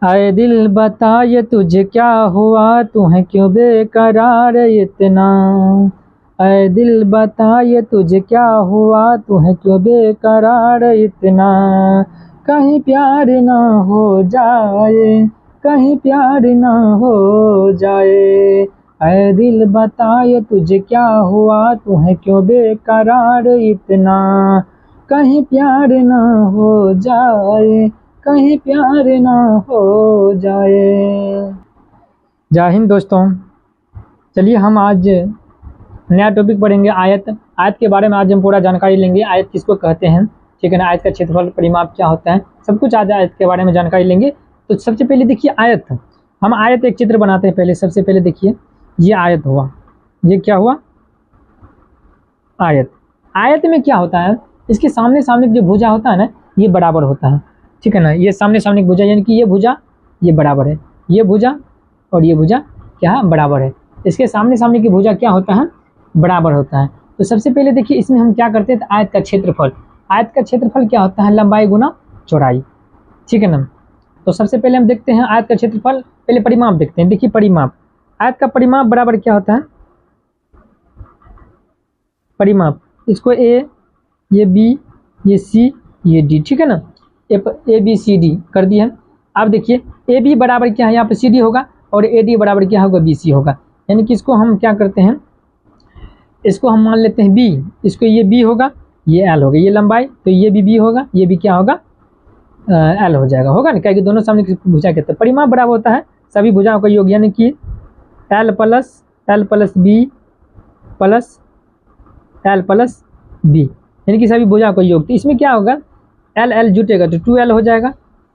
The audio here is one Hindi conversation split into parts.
आए दिल बता ये तुझे क्या हुआ, तू है क्यों बेकरार इतना। आए दिल बता ये तुझे क्या हुआ, तू है क्यों बेकरार इतना। कहीं प्यार ना हो जाए, कहीं प्यार ना हो जाए। आए दिल बता ये तुझे क्या हुआ, तू है क्यों बेकरार इतना। कहीं प्यार ना हो जाए, कहीं प्यार ना हो जाए। जय हिंद दोस्तों। चलिए हम आज नया टॉपिक पढ़ेंगे आयत। आयत के बारे में आज हम पूरा जानकारी लेंगे। आयत किसको कहते हैं, ठीक है ना। आयत का क्षेत्रफल, परिमाप क्या होता है, सब कुछ आज आयत के बारे में जानकारी लेंगे। तो सबसे पहले देखिए आयत, हम आयत एक चित्र बनाते हैं। पहले सबसे पहले देखिए ये आयत हुआ, ये क्या हुआ, आयत। आयत में क्या होता है, इसके सामने सामने जो भुजा होता है ना, ये बराबर होता है, ठीक है ना। ये सामने सामने भुजा यानी कि ये भुजा ये बराबर है, ये भुजा और ये भुजा क्या है, बराबर है। इसके सामने सामने की भुजा क्या होता है, बराबर होता है। तो सबसे पहले देखिए इसमें हम क्या करते हैं, तो आयत का क्षेत्रफल। आयत का क्षेत्रफल क्या होता है, लंबाई गुना चौड़ाई, ठीक है ना। तो सबसे पहले हम देखते हैं आयत का क्षेत्रफल। पहले परिमाप देखते हैं। देखिए परिमाप, आयत का परिमाप बराबर क्या होता है, परिमाप, इसको ए, ये बी, ये सी, ये डी, ठीक है ना। ए बी सी डी कर दिया। अब देखिए ए बी बराबर क्या है, यहाँ पे सी डी होगा, और ए डी बराबर क्या होगा, बी सी होगा। यानी कि इसको हम क्या करते हैं, इसको हम मान लेते हैं बी, इसको ये बी होगा, ये एल होगा, ये लंबाई, तो ये भी बी होगा, ये भी क्या होगा, एल हो जाएगा, होगा ना, क्या कि दोनों सामने की भुजा कहते हैं। परिमाप बराबर होता है सभी भुजाओं का योग, यानी कि L plus B plus L plus B, यानी कि सभी भुजाओं का योग। तो इसमें क्या होगा, एल एल जुटेगा तो 2l हो जाएगा,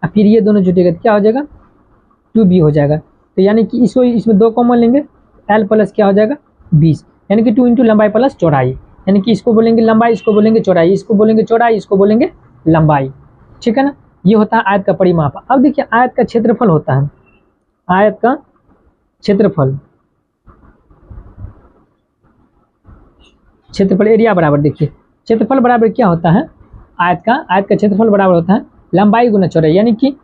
और फिर ये दोनों जुटेगा तो क्या हो जाएगा, 2b हो जाएगा। तो यानी कि इसको इसमें दो कॉमन लेंगे, एल प्लस क्या हो जाएगा 20, यानी कि 2 इंटू लंबाई प्लस चौड़ाई, यानी कि इसको बोलेंगे लंबाई, इसको बोलेंगे चौड़ाई, इसको बोलेंगे चौड़ाई, इसको बोलेंगे लंबाई, ठीक है ना। ये होता है आयत का परिमाप। अब देखिए आयत का क्षेत्रफल होता है, आयत का क्षेत्रफल, क्षेत्रफल एरिया बराबर, देखिए क्षेत्रफल बराबर क्या होता है, आयत का क्षेत्रफल बराबर होता है लंबाई गुना चौड़ाई, यानी कि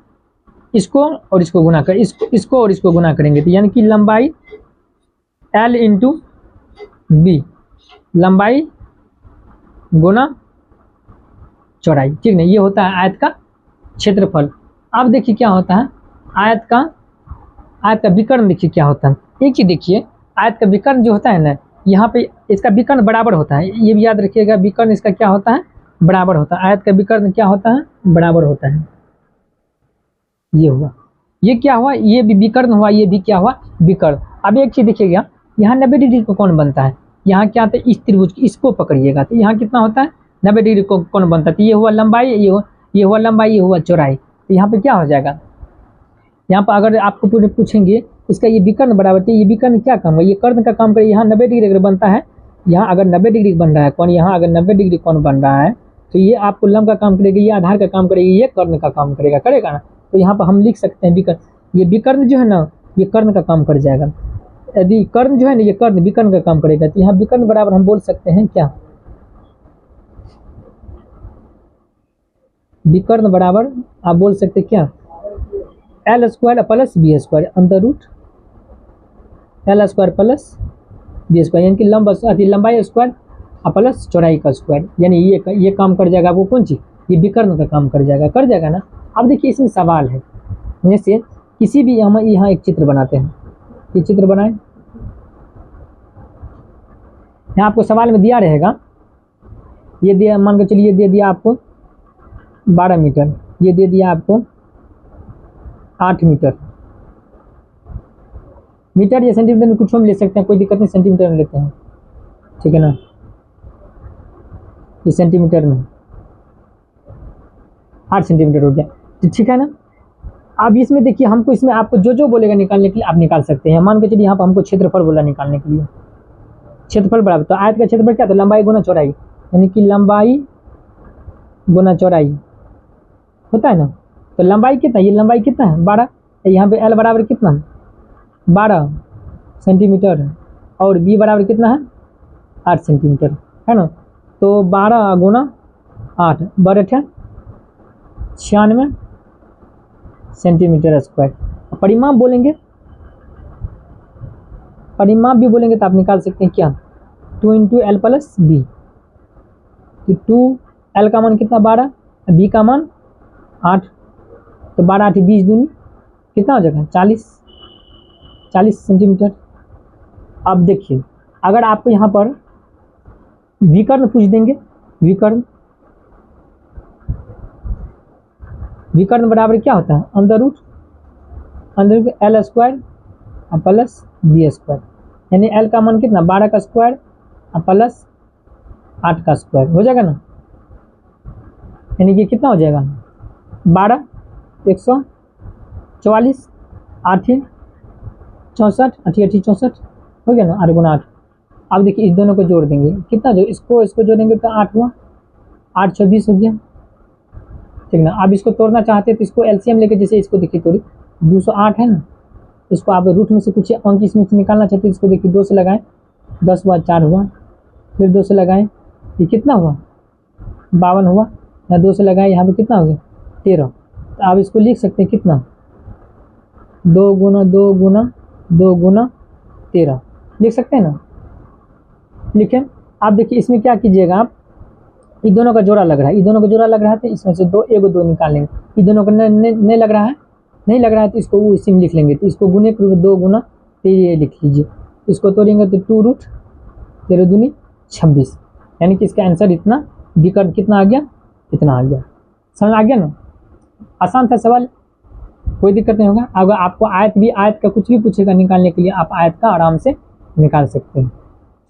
इसको और इसको गुना कर, इसको और इसको गुना करेंगे, तो यानी कि लंबाई एल इंटू बी, लंबाई गुना चौड़ाई, ठीक है। ये होता है आयत का क्षेत्रफल। अब देखिए क्या होता है आयत का विकर्ण, देखिए क्या होता है। एक चीज देखिए, आयत का विकर्ण जो होता है ना, यहाँ पे इसका विकर्ण बराबर होता है, ये भी याद रखिएगा, विकर्ण इसका क्या होता है, बराबर होता है। आयत का विकर्ण क्या होता है, बराबर होता है। ये हुआ, ये क्या हुआ, ये भी विकर्ण हुआ, ये भी क्या हुआ, विकर्ण। अब एक चीज देखिएगा, यहाँ 90 डिग्री को कौन बनता है, यहाँ क्या आता है, इस त्रिभुज, इसको पकड़िएगा तो यहाँ कितना होता है, 90 डिग्री को कौन बनता है, तो ये हुआ लंबाई, ये हुआ लंबाई, ये हुआ चौड़ाई। तो यहाँ पे क्या हो जाएगा, यहाँ पर अगर आपको पूरे पूछेंगे इसका ये विकर्ण बराबर, तो ये विकर्ण क्या काम है, ये कर्ण का काम करे। यहाँ 90 डिग्री अगर बनता है, यहाँ अगर 90 डिग्री बन रहा है कौन, यहाँ अगर 90 डिग्री कौन बन रहा है, तो ये आपको लंब का काम करेगा, ये आधार का काम करेगा, ये कर्ण का काम करेगा, करेगा ना। तो यहाँ पर हम लिख सकते हैं विकर्ण, ये विकर्ण जो है ना, ये कर्ण का काम कर जाएगा। यदि कर्ण जो है ना, ये कर्ण विकर्ण का काम करेगा, तो यहाँ विकर्ण बराबर हम बोल सकते हैं क्या, विकर्ण बराबर आप बोल सकते हैं क्या, L square plus B square under root L square plus B square, यानी कि लंबाई स्क्वायर प्लस चौड़ाई का स्क्वायर, यानी ये काम कर जाएगा। वो कौन चीज, ये विकर्ण का काम कर जाएगा ना। अब देखिए इसमें सवाल है, जैसे किसी भी हम यहाँ एक चित्र बनाते हैं, ये चित्र बनाए, यहाँ आपको सवाल में दिया रहेगा, ये दिया, मान के चलिए दे दिया आपको 12 मीटर, ये दे दिया आपको 8 मीटर, मीटर या सेंटीमीटर में कुछ हम ले सकते हैं, कोई दिक्कत नहीं, सेंटीमीटर में लेते हैं, ठीक है ना। ये सेंटीमीटर में 8 सेंटीमीटर हो गया, तो ठीक है ना। अब इसमें देखिए हमको, इसमें आपको जो बोलेगा निकालने के लिए आप निकाल सकते हैं। मान के चलिए यहाँ पर हमको क्षेत्रफल बोला निकालने के लिए, क्षेत्रफल बराबर, तो आयत का क्षेत्रफल क्या था, लंबाई गुना चौड़ाई, यानी कि लंबाई गुना चौड़ाई होता है ना। तो लंबाई कितना, ये लंबाई कितना है 12, यहाँ पे एल बराबर कितना है 12 सेंटीमीटर, और बी बराबर कितना है 8 सेंटीमीटर, है ना। तो 12 गुना 8 बराबर 96, सेंटीमीटर स्क्वायर। परिमाप बोलेंगे, परिमाप भी बोलेंगे तो आप निकाल सकते हैं क्या, 2 इंटू एल प्लस बी। तो 2 एल का मान कितना 12, बी का मान 8, तो 12 8 20 दूनी कितना हो जाएगा 40 सेंटीमीटर। अब देखिए अगर आपको यहाँ पर विकर्ण पूछ देंगे, विकर्ण बराबर क्या होता है, under root L square plus B square, यानी एल का मान कितना 12 का स्क्वायर प्लस 8 का स्क्वायर हो जाएगा ना, यानी कि कितना हो जाएगा 12 144 8 64 8 64 हो गया ना, 8 गुना 8। अब देखिए इस दोनों को जोड़ देंगे कितना, जो इसको जोड़ेंगे तो 8 हुआ, 8 26 हो गया, ठीक ना। अब इसको तोड़ना चाहते हैं तो इसको एलसीएम लेके, जैसे इसको देखिए तोड़ी 208 है ना, इसको आप रूट में से कुछ अंक इसमें से निकालना चाहते हैं, इसको देखिए 2 से लगाएं 10 हुआ, 4 हुआ, फिर 2 से लगाएं ये कितना हुआ 52 हुआ, या 2 से लगाएं यहाँ पे कितना हो गया 13। तो आप इसको लिख सकते हैं कितना 2 गुना 2 गुना 2 गुना 13 लिख सकते हैं ना, लिखें। आप देखिए इसमें क्या कीजिएगा, आप इन दोनों का जोड़ा लग रहा है, इन दोनों का जोड़ा लग रहा है तो इसमें से 2 1 2 निकाल लेंगे, इन दोनों का नहीं लग रहा है, नहीं लग रहा है तो इसको इसी में लिख लेंगे, तो इसको गुने के रूप 2 गुना 13 लिख लीजिए, इसको तोड़ेंगे तो 2 रूट 13 दूनी 26, यानी कि इसका आंसर इतना, विकर्ण कितना आ गया, इतना आ गया। समझ आ गया ना, आसान था सवाल, कोई दिक्कत नहीं होगा। अगर आपको आयत का कुछ भी पूछेगा निकालने के लिए, आप आयत का आराम से निकाल सकते हैं,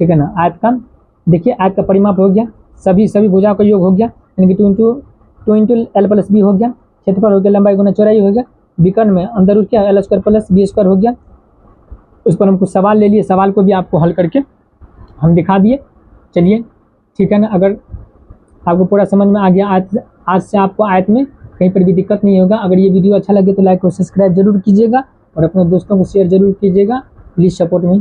ठीक है ना। आयत का देखिए, आयत का परिमाप हो गया, सभी भुजाओं का योग हो गया, यानी कि 2 इंटू एल प्लस बी हो गया, क्षेत्रफल हो गया, लंबाई गुना चौड़ाई हो गया, विकर्ण में अंदर रूट क्या L square plus B square हो गया। उस पर हम कुछ सवाल ले लिए, सवाल को भी आपको हल करके हम दिखा दिए। चलिए ठीक है ना, अगर आपको पूरा समझ में आ गया, आज से आपको आयत में कहीं पर भी दिक्कत नहीं होगा। अगर ये वीडियो अच्छा लगे तो लाइक और सब्सक्राइब जरूर कीजिएगा और अपने दोस्तों को शेयर जरूर कीजिएगा। Please support me.